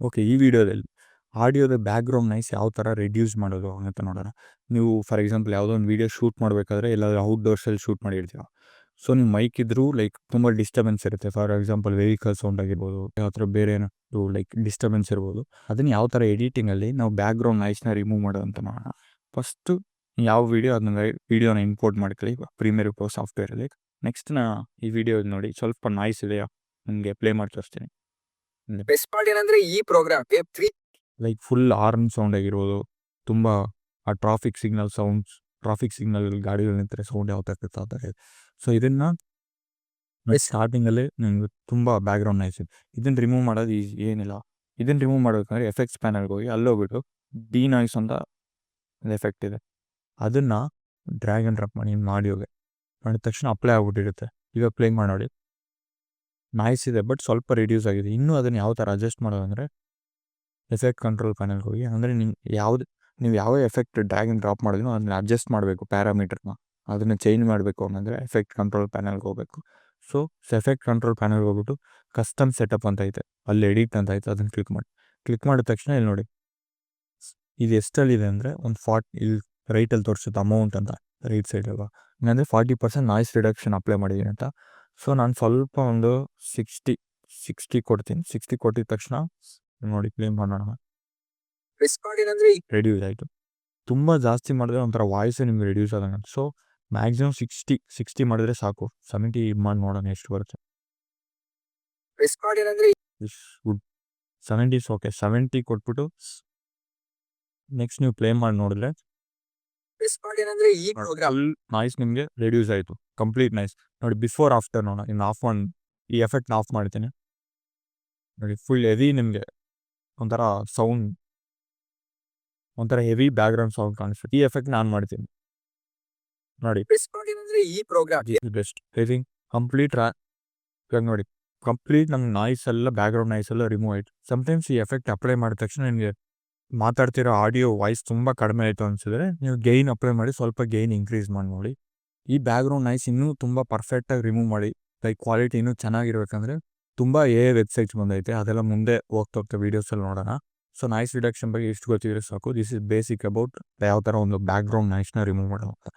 Okay, ಈ ವಿಡಿಯೋದಲ್ಲಿ ಆಡಿಯೋದ background noise ಯಾವ ಥರ ರಿಡ್ಯೂಸ್ ಮಾಡೋದು ಅಂತ ನೋಡೋಣ. ನೀವು ಫಾರ್ ಎಕ್ಸಾಂಪಲ್ ಯಾವುದೋ ಒಂದು ವೀಡಿಯೋ ಶೂಟ್ ಮಾಡಬೇಕಾದ್ರೆ ಎಲ್ಲಾದರೂ ಔಟ್‌ಡೋರ್ಸಲ್ಲಿ ಶೂಟ್ ಮಾಡಿರ್ತೀರ. ಸೊ ನಿಮ್ಮ ಮೈಕ್ ಇದ್ರೂ ತುಂಬ ಡಿಸ್ಟರ್ಬೆನ್ಸ್ ಇರುತ್ತೆ. ಫಾರ್ ಎಕ್ಸಾಂಪಲ್ ವೆಹಿಕಲ್ ಸೌಂಡ್ ಆಗಿರ್ಬೋದು, ಯಾವ ಥರ ಬೇರೆ ಏನಾದ್ರು ಡಿಸ್ಟರ್ಬೆನ್ಸ್ ಇರ್ಬೋದು. ಅದನ್ನು ಯಾವ ಥರ ಎಡಿಟಿಂಗಲ್ಲಿ ನಾವು ಬ್ಯಾಕ್ಗ್ರೌಂಡ್ ನಾಯ್ಸ್ನ ರಿಮೂವ್ ಮಾಡೋದು ಅಂತ ನೋಡೋಣ. ಫಸ್ಟು ಯಾವ ವೀಡಿಯೋನ ಇಂಪೋರ್ಟ್ ಮಾಡ್ಕೊಳ್ಳಿ ಪ್ರೀಮಿಯರ್ ಪ್ರೋ ಸಾಫ್ಟ್ವೇರಲ್ಲಿ. ನೆಕ್ಸ್ಟ್ ಈ ವಿಡಿಯೋ ನೋಡಿ, ಸ್ವಲ್ಪ ನಾಯ್ಸ್ ಇದೆಯಾ ನನಗೆ ಪ್ಲೇ ಮಾಡಿ ತೋರಿಸ್ತೀನಿ. ಬೆಸ್ಟ್ ಪಾರ್ಟ್ ಏನಂದ್ರೆ ಈ ಪ್ರೋಗ್ರಾಮ್ಗೆ ಫುಲ್ ಹಾರ್ನ್ ಸೌಂಡ್ ಆಗಿರ್ಬೋದು, ತುಂಬ ಆ ಟ್ರಾಫಿಕ್ ಸಿಗ್ನಲ್ ಗಾಡಿಗಳು ನಿಂತರೆ ಸೌಂಡ್ ಯಾವ ಥರ ಇರುತ್ತೆ ಆ ಥರ ಇದೆ. ಸೊ ಇದನ್ನು ಸ್ಟಾರ್ಟಿಂಗಲ್ಲಿ ನಿಮ್ಗೆ ತುಂಬ ಬ್ಯಾಕ್ಗ್ರೌಂಡ್ ನಾಯ್ಸ್ ಇದೆ. ಇದನ್ನು ರಿಮೂವ್ ಮಾಡೋದು ಏನಿಲ್ಲ. ಇದನ್ನು ರಿಮೂವ್ ಮಾಡಬೇಕಂದ್ರೆ ಎಫೆಕ್ಟ್ಸ್ ಪ್ಯಾನಲ್ಗೆ ಹೋಗಿ ಅಲ್ಲೋಗ್ಬಿಟ್ಟು ಡಿ ನಾಯ್ಸ್ ಅಂತ ಒಂದು ಎಫೆಕ್ಟ್ ಇದೆ, ಅದನ್ನು ಡ್ರ್ಯಾಗ್ ಆ್ಯಂಡ್ ಡ್ರಾಪ್ ಮಾಡಿ ನಿಮ್ಮ ಆಡಿಯೋಗೆ ಮಾಡಿದ ತಕ್ಷಣ ಅಪ್ಲೈ ಆಗ್ಬಿಟ್ಟಿರುತ್ತೆ. ಈಗ ಪ್ಲೇ ಮಾಡಿ ನೋಡಿ, ನಾಯ್ಸ್ ಇದೆ ಬಟ್ ಸ್ವಲ್ಪ ರಿಡ್ಯೂಸ್ ಆಗಿದೆ. ಇನ್ನೂ ಅದನ್ನು ಯಾವ ಥರ ಅಡ್ಜಸ್ಟ್ ಮಾಡೋದಂದರೆ ಎಫೆಕ್ಟ್ ಕಂಟ್ರೋಲ್ ಪ್ಯಾನಲ್ಗೆ ಹೋಗಿ, ಅಂದರೆ ನೀವು ಯಾವ ಎಫೆಕ್ಟ್ ಡ್ರ್ಯಾಗ್ ಆ್ಯಂಡ್ ಡ್ರಾಪ್ ಮಾಡಿದ್ನೋ ಅದನ್ನ ಅಡ್ಜಸ್ಟ್ ಮಾಡಬೇಕು, ಪ್ಯಾರಾಮೀಟರ್ನ ಅದನ್ನು ಚೇಂಜ್ ಮಾಡಬೇಕು ಅನ್ನೋದ್ರೆ ಎಫೆಕ್ಟ್ ಕಂಟ್ರೋಲ್ ಪ್ಯಾನಲ್ಗೆ ಹೋಗಬೇಕು. ಸೊ ಎಫೆಕ್ಟ್ ಕಂಟ್ರೋಲ್ ಪ್ಯಾನಲ್ಗೆ ಹೋಗ್ಬಿಟ್ಟು ಕಸ್ಟಮ್ ಸೆಟಪ್ ಅಂತ ಐತೆ, ಅಲ್ಲಿ ಎಡಿಟ್ ಅಂತ ಐತೆ, ಅದನ್ನು ಕ್ಲಿಕ್ ಮಾಡಿದ ತಕ್ಷಣ ಇಲ್ಲಿ ನೋಡಿ ಇದು ಎಷ್ಟಲ್ಲಿದೆ ಅಂದರೆ ಒಂದು ಇಲ್ಲಿ ರೈಟಲ್ಲಿ ತೋರಿಸುತ್ತೆ ಅಮೌಂಟ್ ಅಂತ, ರೈಟ್ ಸೈಡ್ ಅಲ್ವಾ. ಹಂಗಂದರೆ 40% ನಾಯ್ಸ್ ರಿಡಕ್ಷನ್ ಅಪ್ಲೈ ಮಾಡಿದ್ದೀನಿ ಅಂತ. ಸೊ ನಾನು ಸ್ವಲ್ಪ ಒಂದು 60 ಕೊಡ್ತೀನಿ. 60 ಕೊಟ್ಟಿದ ತಕ್ಷಣ ನೋಡಿ ಪ್ಲೇ ಮಾಡೋಣ, ರೆಡ್ಯೂಸ್ ಆಯಿತು. ತುಂಬ ಜಾಸ್ತಿ ಮಾಡಿದ್ರೆ ಒಂಥರ ವಾಯ್ಸೇ ನಿಮ್ಗೆ ರೆಡ್ಯೂಸ್ ಆದಂಗೆ. ಸೊ ಮ್ಯಾಕ್ಸಿಮಮ್ 60 ಮಾಡಿದ್ರೆ ಸಾಕು. 70 ಮಾಡಿ ನೋಡೋಣ ಎಷ್ಟು ಬರುತ್ತೆ. 70 ಓಕೆ, 70 ಕೊಟ್ಬಿಟ್ಟು ನೆಕ್ಸ್ಟ್ ನೀವು ಪ್ಲೇ ಮಾಡಿ ನೋಡಿದ್ರೆ ನಾಯ್ಸ್ ನಿಮಗೆ ರೆಡ್ಯೂಸ್ ಆಯಿತು, ಕಂಪ್ಲೀಟ್ ನಾಯ್ಸ್ ನೋಡಿ. ಬಿಫೋರ್ ಆಫ್ಟರ್ ನೋಡೋಣ. ಇನ್ನು ಈ ಎಫೆಕ್ಟ್ನ ಆಫ್ ಮಾಡ್ತೀನಿ ನೋಡಿ. ಫುಲ್ ಹೆವಿ ನಿಮಗೆ ಒಂಥರ ಹೆವಿ ಬ್ಯಾಕ್ಗ್ರೌಂಡ್ ಸೌಂಡ್ ಕಾಣಿಸುತ್ತೆ. ಈ ಎಫೆಕ್ಟ್ ನಾನು ಮಾಡ್ತೀನಿ ನೋಡಿ. ಬೆಸ್ಟ್ ಹೆರಿಂಗ್ ಕಂಪ್ಲೀಟ್ ನೋಡಿ, ಕಂಪ್ಲೀಟ್ ನಮ್ಮ ನಾಯ್ಸ್ ಎಲ್ಲ ಬ್ಯಾಕ್ಗ್ರೌಂಡ್ ನಾಯ್ಸ್ ಎಲ್ಲ ರಿಮೂವ್ ಆಯಿತು. ಸಮ್ಟೈಮ್ಸ್ ಈ ಎಫೆಕ್ಟ್ ಅಪ್ಲೈ ಮಾಡಿದ ತಕ್ಷಣ ನಿಮಗೆ ಮಾತಾಡ್ತಿರೋ ಆಡಿಯೋ ವಾಯ್ಸ್ ತುಂಬ ಕಡಿಮೆ ಆಯಿತು ಅನಿಸಿದ್ರೆ ನೀವು ಗೈನ್ ಅಪ್ಲೈ ಮಾಡಿ ಸ್ವಲ್ಪ ಗೈನ್ ಇನ್ಕ್ರೀಸ್ ಮಾಡಿ ನೋಡಿ. ಈ ಬ್ಯಾಕ್ಗ್ರೌಂಡ್ ನಾಯ್ಸ್ ಇನ್ನೂ ತುಂಬ ಪರ್ಫೆಕ್ಟಾಗಿ ರಿಮೂವ್ ಮಾಡಿ ಕ್ವಾಲಿಟಿ ಇನ್ನೂ ಚೆನ್ನಾಗಿರ್ಬೇಕಂದ್ರೆ ತುಂಬ ವೆಬ್ಸೈಟ್ಸ್ ಬಂದೈತೆ, ಅದೆಲ್ಲ ಮುಂದೆ ಹೋಗ್ತಾ ವೀಡಿಯೋಸಲ್ಲಿ ನೋಡೋಣ. ಸೊ ನಾಯ್ಸ್ ರಿಡಕ್ಷನ್ ಬಗ್ಗೆ ಇಷ್ಟು ಗೊತ್ತಿದ್ರೆ ಸಾಕು. ದಿಸ್ ಇಸ್ ಬೇಸಿಕ್ ಅಬೌಟ್ ಯಾವ ಥರ ಒಂದು ಬ್ಯಾಕ್ಗ್ರೌಂಡ್ ನಾಯ್ಸ್ನ ರಿಮೂವ್ ಮಾಡೋದು.